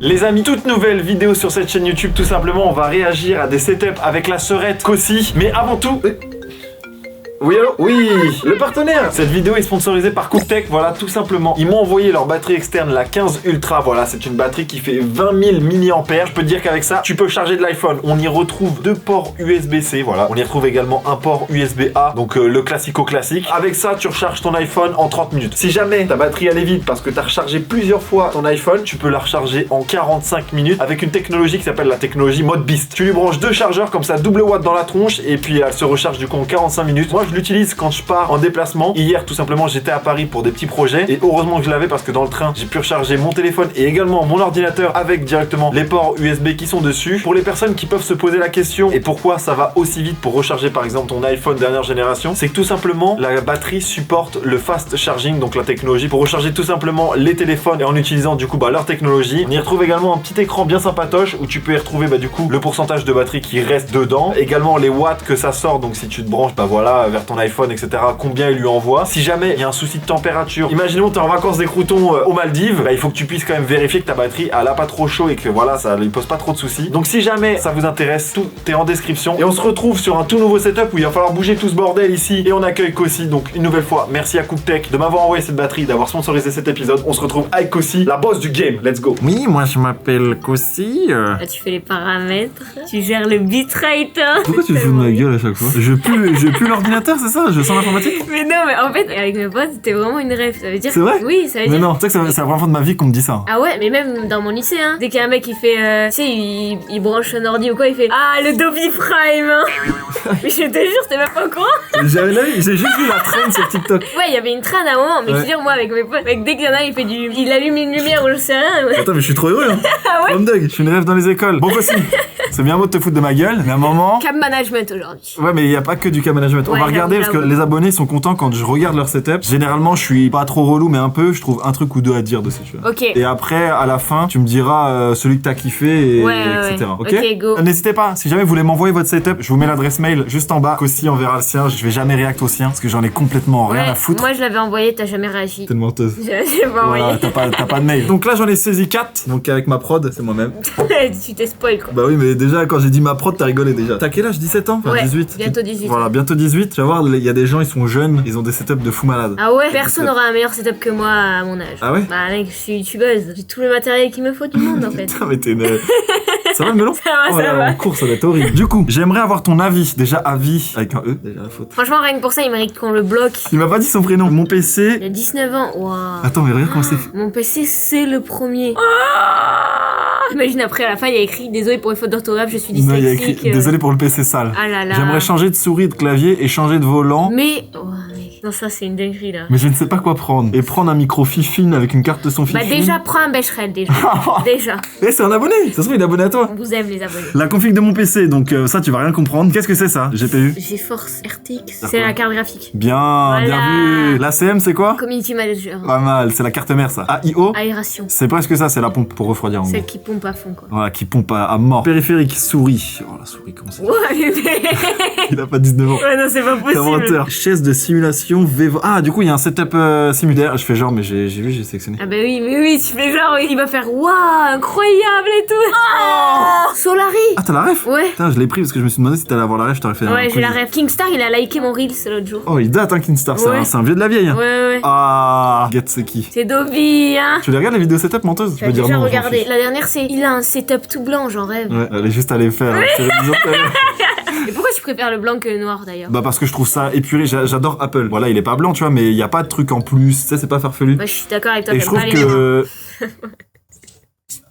Les amis, toute nouvelle vidéo sur cette chaîne YouTube, tout simplement, on va réagir à des setups avec la sœurette Cossi. Mais avant tout... Oui, allô? Oui, le partenaire. Cette vidéo est sponsorisée par Cooktech, voilà, tout simplement. Ils m'ont envoyé leur batterie externe, la 15 Ultra, voilà, c'est une batterie qui fait 20 000 mAh. Je peux te dire qu'avec ça, tu peux charger de l'iPhone. On y retrouve deux ports USB-C, voilà. On y retrouve également un port USB-A, donc le classico-classique. Avec ça, tu recharges ton iPhone en 30 minutes. Si jamais ta batterie elle est vide parce que tu as rechargé plusieurs fois ton iPhone, tu peux la recharger en 45 minutes avec une technologie qui s'appelle la technologie mode Beast. Tu lui branches deux chargeurs comme ça, double watt dans la tronche, et puis elle se recharge du coup en 45 minutes. Moi, je l'utilise quand je pars en déplacement. Hier, tout simplement, j'étais à Paris pour des petits projets et heureusement que je l'avais parce que dans le train, j'ai pu recharger mon téléphone et également mon ordinateur avec directement les ports USB qui sont dessus. Pour les personnes qui peuvent se poser la question et pourquoi ça va aussi vite pour recharger par exemple ton iPhone dernière génération, c'est que tout simplement la batterie supporte le fast charging, donc la technologie pour recharger tout simplement les téléphones et en utilisant du coup leur technologie. On y retrouve également un petit écran bien sympatoche où tu peux y retrouver du coup le pourcentage de batterie qui reste dedans, également les watts que ça sort, donc si tu te branches voilà vers ton iPhone etc, combien il lui envoie. Si jamais il y a un souci de température, imaginons t'es en vacances des croutons aux Maldives, il faut que tu puisses quand même vérifier que ta batterie elle a pas trop chaud et que voilà ça lui pose pas trop de soucis. Donc si jamais ça vous intéresse, tout est en description et on se retrouve sur un tout nouveau setup où il va falloir bouger tout ce bordel ici et on accueille Cossi. Donc une nouvelle fois merci à Cooktech de m'avoir envoyé cette batterie, d'avoir sponsorisé cet épisode. On se retrouve avec Cossi, la boss du game. Let's go. Oui, moi je m'appelle Cossi. Là, tu fais les paramètres, tu gères le bitrate. Hein. Pourquoi tu te fous de ma gueule à chaque fois? Je pue l'ordinateur, c'est ça? Je sens l'informatique? Mais non, mais en fait, avec mes potes, c'était vraiment une rêve. Ça veut dire. C'est vrai? Oui, ça veut dire. Mais non, tu sais que c'est la première fois de ma vie qu'on me dit ça. Ah ouais, mais même dans mon lycée, hein. Dès qu'il y a un mec qui fait. Tu sais, il branche un ordi ou quoi, il fait. Ah, le Dobby Prime, hein. Mais je te jure, c'était même pas au courant. J'ai juste vu la traîne sur TikTok. Ouais, il y avait une traîne à un moment, mais je veux dire, moi, avec mes potes, mec, dès qu'il y en a, il fait du. Il allume une lumière ou je sais rien. Ouais. Attends, mais je suis trop heureux, hein. Ah ouais? Homme dog, je suis une rêve dans les écoles. Bon, Cossi, c'est bien beau de te foutre de ma gueule, mais à un moment. Cam management aujourd'hui. Ouais, mais il y a pas que du cam management. On Ouais, va regarder parce que les abonnés sont contents quand je regarde leur setup. Généralement, je suis pas trop relou, mais un peu, je trouve un truc ou deux à dire dessus, tu vois. Ok. Et après, à la fin, tu me diras celui que t'as kiffé, et etc. Ok, go. N'hésitez pas, si jamais vous voulez m'envoyer votre setup, je vous mets l'adresse mail juste en bas. Cossi enverra le sien, je vais jamais react au sien parce que j'en ai complètement rien à foutre. Moi, je l'avais envoyé, t'as jamais réagi. T'es une menteuse. J'ai pas envoyé. Voilà, t'as pas de mail. Donc là, j'en ai saisi 4. Donc avec ma prod, c'est moi-même. Tu t'es spoil quoi. Bah oui, mais déjà, quand j'ai dit ma prod, t'as rigolé déjà. T'as quel âge? 17 ans? Enfin, Ouais, 18. bientôt 18. Voilà, bientôt 18. Tu vas voir, il y a des gens, ils sont jeunes, ils ont des setups de fou malades. Ah ouais, personne n'aura un meilleur setup que moi à mon âge. Ah ouais? Bah mec, je suis youtubeuse, j'ai tout le matériel qu'il me faut du monde en fait. Putain, mais t'es une... Ça va le melon? Ça va, Oh là, ça va. en cours, ça va être horrible. Du coup, j'aimerais avoir ton avis. Déjà, avis avec un E, déjà la faute. Franchement, rien que pour ça, il mérite qu'on le bloque. Il m'a pas dit son prénom. Mon Il PC... a 19 ans, waouh. Attends, mais regarde comment c'est... Mon PC, c'est le premier. Imagine après, à la fin, il y a écrit désolé pour les fautes d'orthographe, je suis Non, il y a dyslexique. écrit... Désolé pour le PC sale. Ah là là. J'aimerais changer de souris, de clavier et changer de volant. Mais. Oh, mec. Non, ça, c'est une dinguerie là. Mais je ne sais pas quoi prendre. Et prendre un micro fifine avec une carte de son Bah, fifine. déjà, prends un Becherel déjà. Déjà. Eh, c'est un abonné. Ça se trouve, il est abonné à toi. On vous aime, les abonnés. La config de mon PC, donc ça, tu vas rien comprendre. Qu'est-ce que c'est ça? GPU. GeForce RTX. D'accord. C'est la carte graphique. Bien, bien vu. La CM, c'est quoi? Community Manager. Pas mal, c'est la carte mère, ça. AIO. Aération. C'est presque ça, c'est la pompe pour refroidir en gros. Celle qui pompe à fond, quoi. Voilà, qui pompe à mort. Périphérique, souris. Oh la souris, comment c'est? Ouais, mais... Il a pas 19 ans. Ouais, non, c'est pas T'es possible. inventeur. Chaise de simulation, Vevo. Ah, du coup, il y a un setup simulaire. Je fais genre, mais j'ai vu, j'ai sélectionné. Ah bah oui, mais oui, tu fais genre, il va faire waouh, incroyable et tout. Oh Solari. Ah, t'as la ref? Ouais. Putain, je l'ai pris parce que je me suis demandé si t'allais avoir la ref, je t'aurais fait un Ouais, j'ai quiz. la rêve. Kingstar, il a liké mon Reels l'autre jour. Oh, il date, hein, Kinstar. Ouais. C'est un vieux de la vieille. Hein. Ouais. Ah, get c'est qui? C'est Dobby, hein. Tu les regardes les vidéos setup menteuses? Tu as déjà regardé. La dernière, c'est il a un setup tout blanc, j'en rêve. Ouais, elle est juste allée faire. Hein, c'est la vision que t'avais. Et pourquoi tu préfères le blanc que le noir d'ailleurs? Bah parce que je trouve ça épuré, j'adore Apple. Voilà, il est pas blanc, tu vois, mais il y a pas de truc en plus, tu sais, c'est pas farfelu. Moi, je suis d'accord avec toi, Et je t'aimes trouve pas les noirs. que...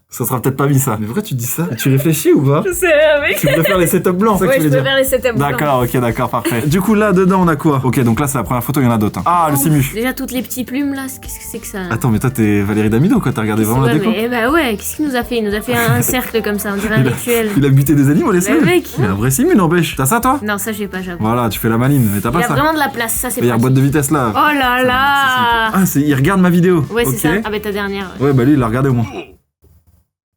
Ça sera peut-être pas mis ça. Mais pourquoi tu dis ça? Tu réfléchis ou pas? Je sais, mec. Tu préfères les setups blancs, c'est ça que Ouais, tu je veux dire? préfère les setups blancs. D'accord, ok, d'accord, parfait. Du coup, là, dedans, on a quoi? Ok, donc là, c'est la première photo, il y en a d'autres. Hein. Ah, le simu. Déjà, toutes les petites plumes là, qu'est-ce que c'est que ça? Attends, mais toi, t'es Valérie Damido, quoi, t'as regardé vraiment la Ouais, déco? mais bah ouais, qu'est-ce qu'il nous a fait? Il nous a fait un cercle comme ça, on dirait un rituel. Il a buté des animaux, les Mais mec. Il a un vrai simu, n'empêche. T'as ça, toi? Non, ça, j'ai pas, j'avoue. Voilà, tu fais la maline, mais t'as Il pas y a ça. vraiment de la place, ça, c'est Il y a pratique. boîte de vitesse là. Oh là là. Ah, il regarde ma vidéo. Ouais, c'est Ok. ça. Ah bah ta dernière. Ouais, bah lui, il l'a regardé au moins.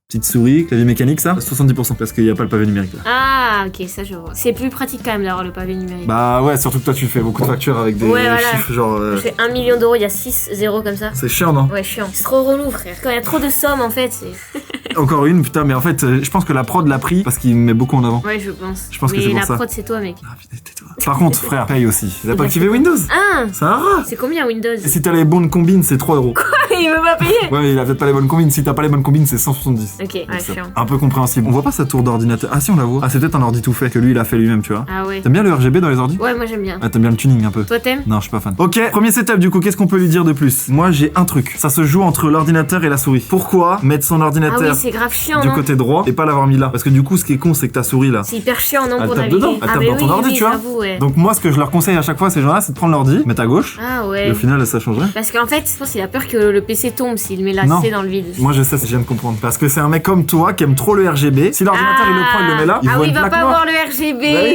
Petite souris, clavier mécanique, ça 70% parce qu'il n'y a pas le pavé numérique là. Ah, ok, ça je vois. C'est plus pratique quand même d'avoir le pavé numérique. Bah ouais, surtout que toi tu fais beaucoup de factures avec des Ouais, voilà. chiffres genre. Je fais 1 million d'euros, il y a 6 zéros comme ça. C'est chiant, non? Ouais, chiant. C'est trop relou, frère. Quand il y a trop de sommes, en fait, c'est. Encore une, putain, mais en fait, je pense que la prod l'a pris parce qu'il me met beaucoup en avant. Ouais, je pense. Je pense que mais c'est pour la ça. prod, c'est toi, mec. Ah, putain, tais-toi. Par contre, frère, paye aussi. Il a pas activé Windows. Ah, C'est un rat. c'est combien Windows? Et si t'as les bonnes combines, c'est 3 euros. Il veut pas payer. Ouais, mais il a peut-être pas les bonnes combines. Si t'as pas les bonnes combines, c'est 170. Ok, ouais, C'est chiant. un peu compréhensible. On voit pas sa tour d'ordinateur. Ah si, on la voit. Ah, c'est peut-être un ordi tout fait que lui il a fait lui-même, tu vois. Ah ouais. T'aimes bien le RGB dans les ordi? Ouais, moi j'aime bien. Ah, t'aimes bien le tuning un peu? Toi t'aimes? Non, je suis pas fan. Ok, premier setup du coup, qu'est-ce qu'on peut lui dire de plus? Moi j'ai un truc. Ça se joue entre l'ordinateur et la souris. Pourquoi mettre son Ah oui, ordinateur c'est grave chiant, du non? côté droit et pas l'avoir mis là? Parce que du coup, ce qui est con, c'est que ta souris là. C'est hyper chiant, non, Elle pour tape naviguer. dedans, elle tape mais dans ton oui, ordi, oui, tu vois. j'avoue, ouais. Donc moi, ce que je leur conseille à chaque fois, ces gens-là, c'est de prendre l'ordi, mettre à gauche. Ah Et ouais. au final, ça changerait. Parce qu'en fait, je pense qu'il a peur que le PC tombe s'il met la Non. C dans le vide. Moi je sais, je viens de comprendre. Parce que c'est un mec comme toi qui aime trop le RGB. Si l'ordinateur il le prend, il le met là, il ah voit oui, une il va plaque pas noire. voir le RGB. Bah oui.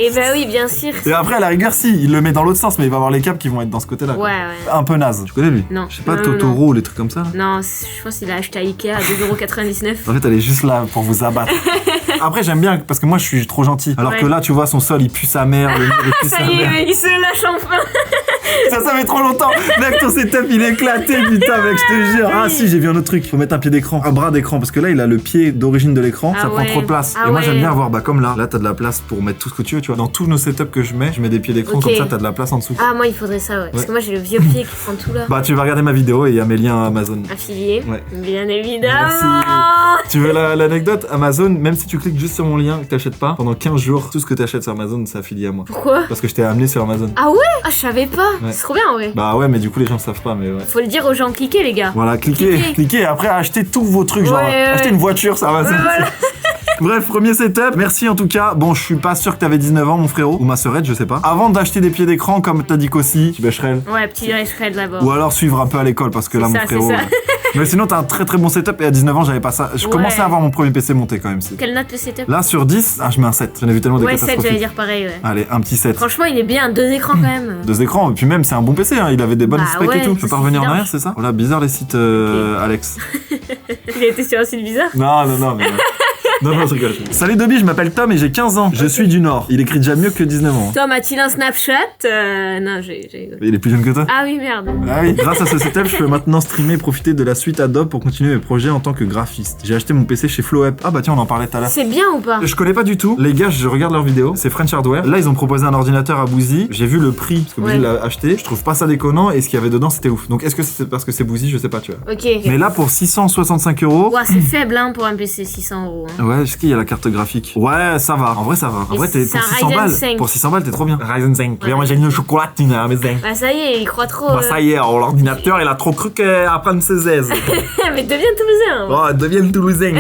Et bah oui, bien sûr. Et après, à la rigueur, si, il le met dans l'autre sens, mais il va avoir les câbles qui vont être dans ce côté-là. quoi. Ouais, ouais. Un peu naze. Tu connais lui? Non. Je sais pas, Non, non, Totoro ou les trucs comme ça. Là. Non, je pense qu'il a acheté à Ikea à 2,99€. En fait, elle est juste là pour vous abattre. Après, j'aime bien parce que moi, je suis trop gentil. Alors Ouais. que là, tu vois, son sol, il pue sa mère, le mur, il pue Ça sa y est, mère. mec, il se lâche enfin. Ça fait trop longtemps. Mec, ton setup, il est éclaté, putain, mec, je te jure. Ah, si, j'ai vu un autre truc. Faut mettre un pied d'écran, un bras d'écran, parce que là, il a le pied d'origine de l'écran. Ah ça prend ouais. trop de place. Ah Et moi, j'aime ouais. bien avoir, bah, comme là. Là, t'as de la place pour mettre tout ce que tu veux, tu vois. Dans tous nos setups que je mets des pieds d'écran, Ok. comme ça, t'as de la place en dessous. Ah, moi, il faudrait ça, ouais. Parce Ouais. que moi, j'ai le vieux pied qui prend tout là. Bah, tu vas regarder ma vidéo et il y a mes liens Amazon. Affilié. Ouais. Bien évidemment. Merci. Tu veux l'anecdote? Amazon, même si tu cliques juste sur mon lien que t'achètes pas, pendant 15 jours, tout ce que t'achètes sur Amazon, c'est affilié à moi. Pourquoi? Parce que je t'ai amené sur Amazon. Ah ouais? Ah, je savais pas. Ouais. C'est trop bien, en vrai. Bah ouais, mais du coup, les gens savent pas, mais ouais. Faut le dire aux gens, cliquez, les gars. Voilà, cliquez et après achetez tous vos trucs, genre Ouais. achetez une voiture sur Amazon. Ouais, voilà. Bref, premier setup. Merci en tout cas. Bon, je suis pas sûr que t'avais 19 ans, mon frérot, ou ma sœurette, je sais pas. Avant d'acheter des pieds d'écran, comme t'as dit qu'aussi, tu bêcherais. Ouais, petit shred d'abord. Ou alors suivre un peu à l'école, parce que là, C'est mon ça, frérot. c'est ça. Mais sinon, t'as un très très bon setup et à 19 ans, j'avais pas ça. Je Ouais. commençais à avoir mon premier PC monté quand même. Si. Quelle note le setup? Là, sur 10, je mets un 7. J'en ai vu tellement des Ouais, 7, catastrophiques. j'allais dire pareil, ouais. Allez, un petit 7. Franchement, il est bien, 2 écrans quand même. 2 écrans, et puis même, c'est un bon PC, hein. Il avait des bonnes Bah specs ouais, et tout. Je peux pas c'est revenir en bizarre. arrière, c'est ça? Voilà, bizarre les sites, Alex. Il a été sur un site bizarre. Non, mais. Non, je rigole. Salut Dobby, je m'appelle Tom et j'ai 15 ans. Je suis du Nord. Il écrit déjà mieux que 19 ans. Tom, a-t-il un Snapchat? Non, j'ai rigolé. Il est plus jeune que toi. Ah oui, merde. Ah oui, grâce à ce setup, je peux maintenant streamer et profiter de la suite Adobe pour continuer mes projets en tant que graphiste. J'ai acheté mon PC chez FlowUp. Ah bah tiens, on en parlait tout à l'heure. C'est bien ou pas? Je connais pas du tout. Les gars, je regarde leurs vidéos. C'est French Hardware. Là, ils ont proposé un ordinateur à Bouzy. J'ai vu le prix parce que Bouzy Ouais. l'a acheté. Je trouve pas ça déconnant et ce qu'il y avait dedans, c'était ouf. Donc est-ce que c'est parce que c'est Bouzy? Je sais pas, tu vois. Ok. Mais là, pour 665 €. Ouah, c'est faible hein, pour un PC 600€. Hein. Ouais, est-ce qu'il y a la carte graphique? Ouais, ça va. En vrai, ça va. En Et vrai, t'es c'est pour un 600 Ryzen balles. 5. Pour 600 balles, t'es trop bien. Ryzen 5. Ouais. Moi, j'ai une chocolatine à la maison. Bah ça y est, il croit trop. Bah ça y est, alors, l'ordinateur il a trop cru qu'à prendre ses aises. Mais deviens toulousain. Oh, devient le toulousain.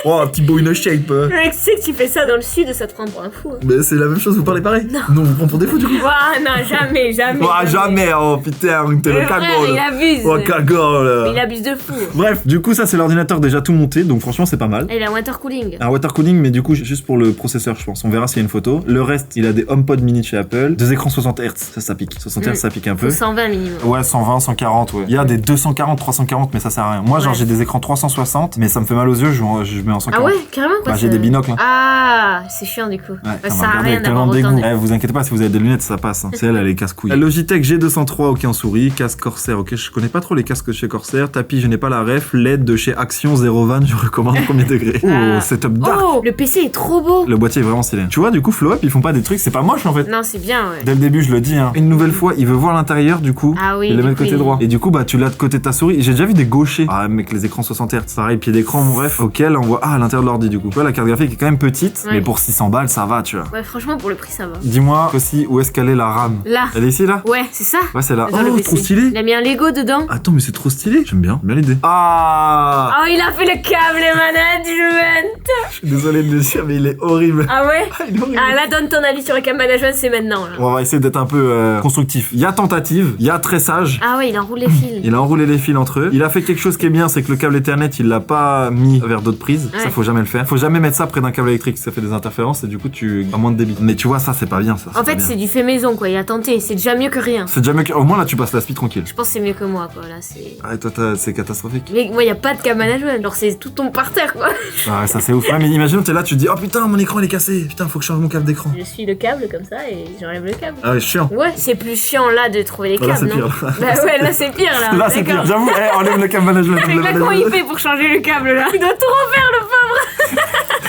Oh, un petit boy in shape. Le mec, tu sais que tu fais ça dans le sud, ça te prend pour un fou. Hein. Mais c'est la même chose, vous parlez pareil? Non, vous prenez pour des fous du coup. Ouah, non, jamais, jamais. Oh, jamais, oh putain, t'es le Le frère, il cagole. abuse. Oh, cagole. Il abuse de fou. Bref, du coup, ça c'est l'ordinateur déjà tout monté, donc franchement, c'est pas mal. Et il a water cooling. Un water cooling, mais du coup, juste pour le processeur, je pense. On verra s'il y a une photo. Le reste, il a des HomePod mini de chez Apple. 2 écrans 60 Hz, ça pique. 60 Hz, ça pique un peu. Faut 120 minimum. Ouais, 120, 140, ouais. Il y a des 240, 340, mais ça sert à rien. Moi, genre, Ouais. j'ai des écrans 360, mais ça me fait mal aux yeux, je mets en 140. Ah ouais, carrément quoi. Bah, j'ai ça- des binocles, hein. Ah, c'est chiant du coup. Ouais, Bah, ça ça m'a sert à regardé rien avec tellement d'avoir de autant dégoût. de... Eh, vous inquiétez pas, si vous avez des lunettes, ça passe. Hein. C'est elle est casse-couille. La Logitech G203, ok, en souris. Casque Corsair, ok, je connais pas trop les casques de chez Corsair. Tapis, je n'ai pas la ref. LED de chez Action Zero Van, je recommande premier degré. Oh, Ah. setup dark. Oh, le PC est trop beau. Le boîtier est vraiment stylé. Tu vois, du coup, FlowUp, ils font pas des trucs, c'est pas moche en fait. Non, c'est bien, ouais. Dès le début, je le dis, hein. Une nouvelle fois, il veut voir l'intérieur, du coup. Ah oui, Il le du met de coup, côté il- droit. Et du coup, bah, tu l'as de côté de ta souris. J'ai déjà vu des gauchers. Ah, mec, les écrans 60 Hz. Pareil, pied d'écran, mon ref. Auquel on voit, à l'intérieur de l'ordi, du coup. Tu vois, la carte graphique est quand même petite, Ouais. mais pour 600 balles, ça va, tu vois. Ouais, franchement, pour le prix, ça va. Dis-moi aussi, où est-ce qu'elle est la RAM? Là. Elle est ici, là? Ouais, c'est ça. Ouais, c'est là. Dans le Oh, PC. trop stylé. Il a mis un Lego dedans. Attends, mais c'est trop stylé. J'aime bien l'idée. Ah! Oh, il a fait le câble management. Je suis désolé de le dire, mais il est horrible. Ah ouais. Ah, il est horrible. Ah là, donne ton avis sur le câble management, c'est maintenant. Là. On va essayer d'être un peu constructif. Il y a tentative, il y a tressage. Ah ouais, il enroule les fils. Il a enroulé les fils entre eux. Il a fait quelque chose qui est bien, c'est que le câble Ethernet, il l'a pas mis vers d'autres prises. Ça, Ouais. faut jamais le faire. Faut jamais mettre ça près d'un câble électrique, ça fait des interférences et du coup, tu as moins de débit. Mais tu vois, ça, c'est pas bien, ça. En pas fait, bien. c'est du fait maison, quoi. Il a tenté. C'est déjà mieux que rien. C'est déjà mieux que... Au moins, là, tu passes la speed tranquille. Je pense que c'est mieux que moi, quoi. Là, c'est. Ah, et toi, c'est catastrophique. Mais moi, y a pas de câble management. Genre, c'est tout tombe par terre, quoi. Ah, ouais, ça, c'est ouf. Ouais, mais imagine, t'es là, tu te dis, oh putain, mon écran il est cassé. Putain, faut que je change mon câble d'écran. Je suis le câble comme ça et j'enlève le câble. Ah ouais, chiant. Ouais, c'est plus chiant là de trouver les câbles, Là, c'est non? pire. Bah ouais, là c'est pire là. Là, c'est pire. D'accord. J'avoue, enlève le câble management. Mais là, comment il fait pour changer le câble là? Il doit tout refaire le pauvre.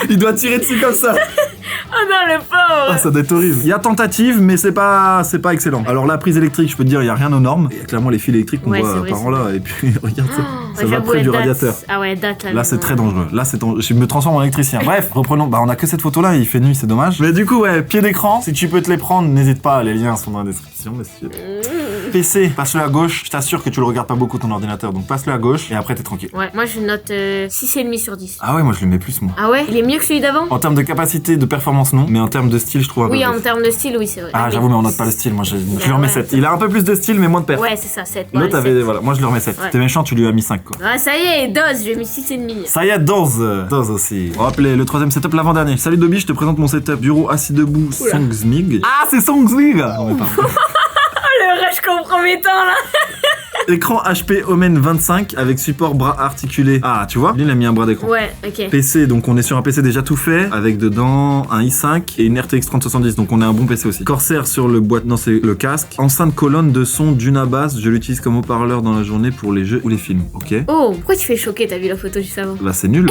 Il doit tirer dessus comme ça. Oh non, le pauvre. Ah, ça doit être horrible. Il y a tentative, mais c'est pas excellent. Alors la prise électrique, je peux te dire, il y a rien aux normes. Il y a clairement les fils électriques qu'on Ouais, voit c'est vrai, par c'est en là. Et puis regarde ça, ça va j'avoue, près du elle date. radiateur. Ah ouais, elle date là. Là c'est très dangereux. Là je me transforme en électricien. Bref, reprenons. Bah on a que cette photo là, il fait nuit, c'est dommage. Mais du coup ouais, pied d'écran, si tu peux te les prendre, n'hésite pas, les liens sont dans la description. Messieurs. PC, passe-le à gauche. Je t'assure que tu le regardes pas beaucoup ton ordinateur, donc passe-le à gauche et après t'es tranquille. Ouais, moi je note 6,5 sur 10. Ah ouais, moi je le mets plus moi. Ah ouais? Il est mieux que celui d'avant? En termes de capacité, de performance non, mais en termes de style je trouve un peu Oui, plus. en termes de style, oui, c'est vrai. Ah Oui. j'avoue, mais on note pas le style, moi je lui remets ouais. 7. Il a un peu plus de style mais moins de perf. Ouais, c'est ça, 7. L'autre avait, voilà, moi je lui remets 7. Ouais. T'es méchant, tu lui as mis 5 quoi. Ah, ça y est, dose, j'ai mis 6,5. Ça y est, dose aussi. On va appeler le troisième setup l'avant-dernier. Salut Dobby, je te présente mon setup. Bureau assis debout, Songsmig. Ah, c'est Songsmig. Non, mais pardon. Le rush compromettant là. Écran HP Omen 25 avec support bras articulé. Ah, tu vois, lui il a mis un bras d'écran. Ouais, ok. PC, donc on est sur un PC déjà tout fait, avec dedans un i5 et une RTX 3070, donc on a un bon PC aussi. Corsair sur le boîte, non c'est le casque. Enceinte colonne de son d'Unabas, je l'utilise comme haut-parleur dans la journée pour les jeux ou les films, ok. Oh, pourquoi tu fais choquer? T'as vu la photo juste avant? Bah c'est nul.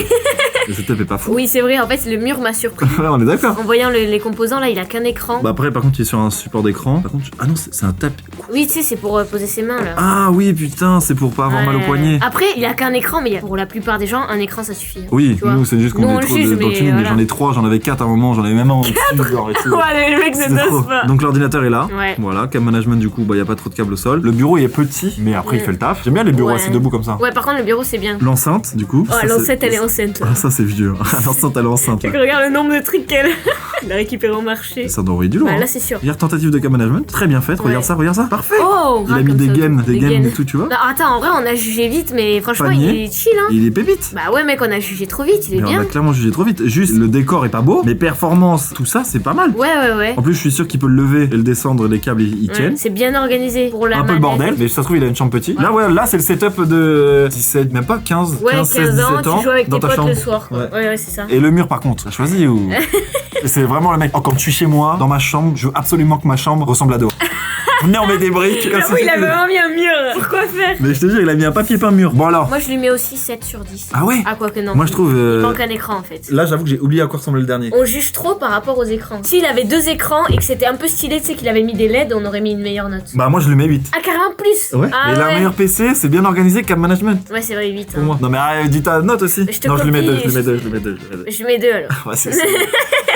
Le setup est pas fou. Oui, c'est vrai, en fait, le mur m'a surpris. Ouais, on est d'accord. En voyant les composants là, il a qu'un écran. Bah après par contre il est sur un support d'écran. Par contre, ah non c'est un tapis. Oui, tu sais, c'est pour poser ses mains là. Ah oui putain, c'est pour pas avoir mal au Ouais. poignet. Après, il a qu'un écran, mais pour la plupart des gens, un écran ça suffit. Oui, tu vois. nous c'est juste Nous, qu'on on est le trop juge, dans le mais tuning, mais voilà. j'en ai 3, j'en avais 4 à un moment, j'en avais même un au-dessus genre et tout. Ouais, le mec C'est ne trop. dose pas. Donc l'ordinateur est là, Ouais. voilà, cam management du coup, bah y a pas trop de câbles au sol. Le bureau il est petit, mais après il fait le taf. J'aime bien les bureaux Ouais. assis debout comme ça. Ouais, par contre, le bureau c'est bien. L'enceinte du coup. Oh, ça, l'enceinte, c'est- elle est enceinte. là. Ah, ça c'est vieux. L'enceinte elle est enceinte. Tu regardes le nombre de trucs qu'elle a récupéré au marché. Ça doit envoyer du lourd. Bah, hein. là, c'est sûr. Hier tentative de cam management, très bien faite, regarde Ouais. ça, parfait. Oh, Il a grave, mis comme des ça, gaines, autour. des gaines et tout, tu vois. Non, attends, en vrai, on a jugé vite, mais franchement, Panier. il est chill, hein. Il est pépite. Bah ouais, mec, on a jugé trop vite, il est Mais on bien. a clairement jugé trop vite. Juste, le décor est pas beau, mais performance, tout ça, c'est pas mal. Ouais. En plus, je suis sûr qu'il peut le lever et le descendre, les câbles, ils Ouais, tiennent. c'est bien organisé pour la Un peu le manette. bordel, mais ça se trouve, il a une chambre petite. Là, ouais, là, c'est le setup de 17, même pas 15, Ouais, 15, 16, 17 ans. tu joues avec dans tes ta potes chambre. le soir. Ouais. Ouais, c'est ça. Et le mur, par contre, t'as choisi ou. Et c'est vraiment le mec. Oh, quand je suis chez moi, dans ma chambre, je veux absolument que ma chambre ressemble à dehors. Venez, on met des briques. comme J'avoue, si il a c'était- vraiment mis un mur. Pourquoi faire? Mais je te jure, il a mis un papier peint mur. Bon, alors. Moi, je lui mets aussi 7 sur 10. Ah ouais. Ah, quoi que non. Moi, je trouve. Il manque un écran en fait. Là, j'avoue que j'ai oublié à quoi ressemblait le dernier. On juge trop par rapport aux écrans. S'il avait 2 écrans et que c'était un peu stylé, tu sais qu'il avait mis des LED, on aurait mis une meilleure note. Bah, moi, je le mets 8. Ah, carrément plus. Ouais. Ah, Et la meilleure PC, c'est bien organisé, cam management. Ouais, c'est vrai, 8. Pour moi. Non, mais dis ta note aussi. Je te Non, je lui mets 2, copie, je lui mets je- 2, je lui mets 2, je lui mets 2. Je mets 2 alors. Ouais, c'est ça.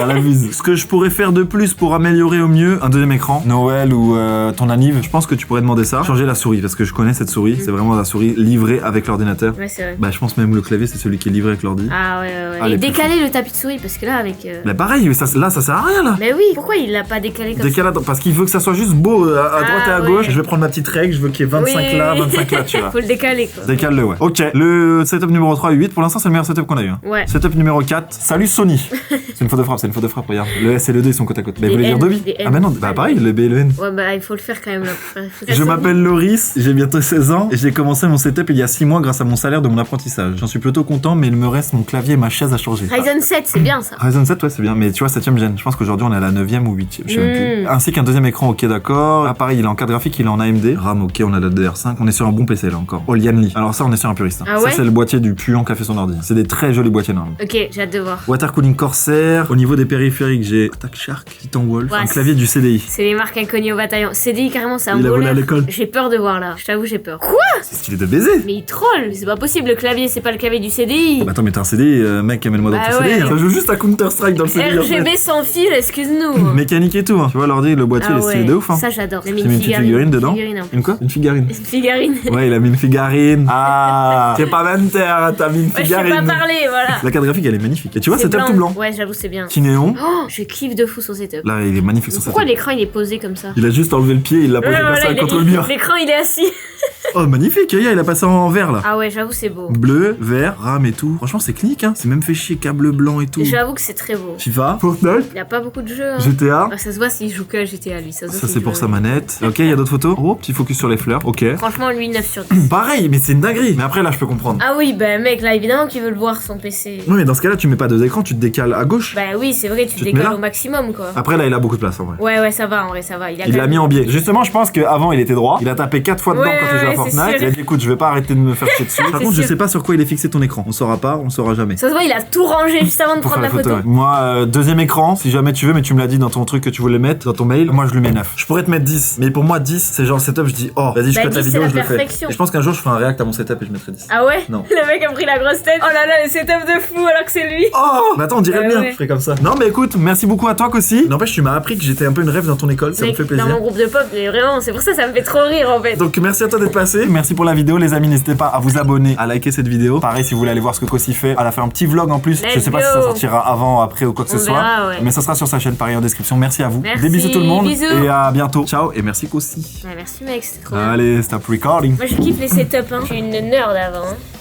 À la vise. Ce que je pourrais faire de plus pour améliorer au mieux un deuxième écran, Noël ou ton anniv, je pense que tu pourrais demander ça. Changer la souris, parce que je connais cette souris, c'est vraiment la souris livrée avec l'ordinateur. Ouais, c'est vrai. Bah, je pense même le clavier, c'est celui qui est livré avec l'ordi. Ah, ouais. Ah, les Et plus décaler le tapis de souris parce que là, avec. Bah, pareil, mais ça, là, ça sert à rien là. Mais oui, pourquoi il l'a pas décalé comme Décalade, parce qu'il veut que ça soit juste beau à droite et à Ah, gauche. ouais. Je vais prendre ma petite règle, je veux qu'il y ait 25 Oui, là, oui. 25 là, tu ça vois. Faut le décaler quoi. Décale-le, ouais. Ok, le setup numéro 3 et 8, pour l'instant, c'est le meilleur setup qu'on a eu. Hein. Ouais. Setup numéro 4, salut Sony. C'est une faute de frappe, regarde. Le S et le D ils sont côte à côte. Mais Des vous voulez dire N, Dobby? des N. Ah bah non, bah pareil, le B et le N. Ouais, bah il faut le faire quand même là. Je m'appelle Loris, j'ai bientôt 16 ans et j'ai commencé mon setup il y a 6 mois grâce à mon salaire de mon apprentissage. J'en suis plutôt content, mais il me reste mon clavier et ma chaise à changer. Ryzen 7, c'est bien ça. Ryzen 7, ouais, c'est bien, mais tu vois, 7ème gen. Je pense qu'aujourd'hui on est à la 9ème ou 8ème, je sais même plus. Ainsi qu'un deuxième écran, ok, d'accord. Appareil, il est en carte graphique, il est en AMD. RAM, ok, on a la DR5. On est sur un bon PC là encore. Olian Lee. Alors ça, on est sur un puriste. Hein. Ah Ça, ouais c'est le boîtier du puant qu'a fait son ordi. C'est des très jolis boîtiers normalement. Ok, j'ai hâte de voir. Water cooling Corsair. Au niveau des périphériques, j'ai Attack Shark, Titan Wolf, Ouais, un clavier du CDI. C'est les marques inconnues au bataillon. CDI carrément, c'est un Il a volé voleur. à l'école. J'ai peur de voir là. Je t'avoue, j'ai peur. Quoi? C'est stylé de baiser. Mais il troll. C'est pas possible. Le clavier, c'est pas le clavier du CDI. Bah attends, mais t'es un CDI, mec, amène-moi dans Bah ton ouais. CDI. hein. Ça joue juste à Counter-Strike dans le CDI. en fait. RGB sans fil, excuse-nous. Mécanique et tout, hein. Tu vois, l'ordi, le boîtier, il est stylé de ouf, hein. Ça, j'adore. J'ai mis J'ai mis une petite figurine dedans. Figurine, en plus. Une quoi? Une figurine. Une figurine. Ouais, il a mis une figurine. Ah, c'est pas menteur, t'as mis une Ouais, je sais figurine. pas parler, voilà. La carte graphique, elle est magnifique. Et tu vois, c'est tout blanc. Ouais, j'avoue, c'est bien. Petit néon. Oh, je kiffe de fou son setup. Là, il est magnifique sur Pourquoi cette. l'écran il est posé comme ça? Il a juste enlevé le pied, il l'a posé Ouais, comme voilà, ça il est- contre le mur. L'écran il est assis. Oh, magnifique, regarde, il a passé en vert là. Ah ouais, j'avoue, c'est beau. Bleu, vert, rame et tout. Franchement, c'est clinique, hein. C'est même fait chier, câble blanc et tout. J'avoue que c'est très beau. FIFA, Fortnite, Il a pas beaucoup de jeux. Hein. GTA. Ah, ça se voit s'il joue que à GTA lui. Ça, se voit Ça, s'il c'est pour joue sa à- manette. Ok, il y a d'autres photos. Oh, petit focus sur les fleurs. Ok. Franchement, lui, 9 sur 10. Pareil, mais c'est une dinguerie. Mais après, là, je peux comprendre. Ah oui, bah mec, là, évidemment qu'il veut le voir son PC. Oui, mais dans ce cas-là, tu mets pas deux écrans, tu te décales à gauche. Bah oui, c'est vrai, tu Tu te mets décales là au maximum quoi. Après, là, il a beaucoup de place en vrai. Ouais, ouais, ça va, en vrai, ça va. Il l'a mis en biais. Justement, je pense qu'avant, il était droit. Il a tapé 4 fois dedans Ouais, quand il jouait à ouais, c'est Fortnite. sûr. Il a dit, écoute, je vais pas arrêter de me faire chier dessus. Par C'est contre, je sûr. sais pas sur quoi il est fixé ton écran. On saura pas, on saura jamais. Ça se voit, il a tout rangé juste avant de Pour prendre la faire photo. ouais. Moi, deuxième écran, si jamais tu veux, mais tu me l'as dit dans ton truc que tu voulais mettre, dans ton mail, moi je lui mets 9. Je pourrais te mettre 10, mais pour moi 10, c'est genre le setup, je dis, oh, vas-y, je Bah, cut la 10, vidéo, c'est je la le fais. perfection. Et je pense qu'un jour, je ferai un react à mon setup et je mettrai 10. Ah ouais? Non. Le mec a pris la grosse tête. Oh là là, le setup de fou alors que c'est lui. Oh, mais attends, on dirait Bah le mien, ouais. je ferais comme ça. Non, mais écoute, merci beaucoup à toi, Kossi. N'empêche, tu m'as appris que j'étais un peu une rêve dans ton école, ça me Mec, fait dans plaisir. mon groupe de pop, mais vraiment, c'est pour ça me fait trop rire en fait. Donc merci à toi d'être passé, merci pour la vidéo les amis, n'hésitez pas à vous abonner, à liker cette vidéo. Pareil si vous voulez aller voir ce que Kossi fait, elle a fait un petit vlog en plus, Let's je sais pas si ça go. sortira avant, après ou quoi que ce On soit, verra, ouais. mais ça sera sur sa chaîne pareil en description, merci à vous. Merci, Des bisous tout le monde bisous. et à bientôt. Ciao et merci Kossi. Ouais, merci mec, c'était trop bien. Allez, stop recording. Moi je kiffe les setups, hein. Je suis une nerd avant. Hein.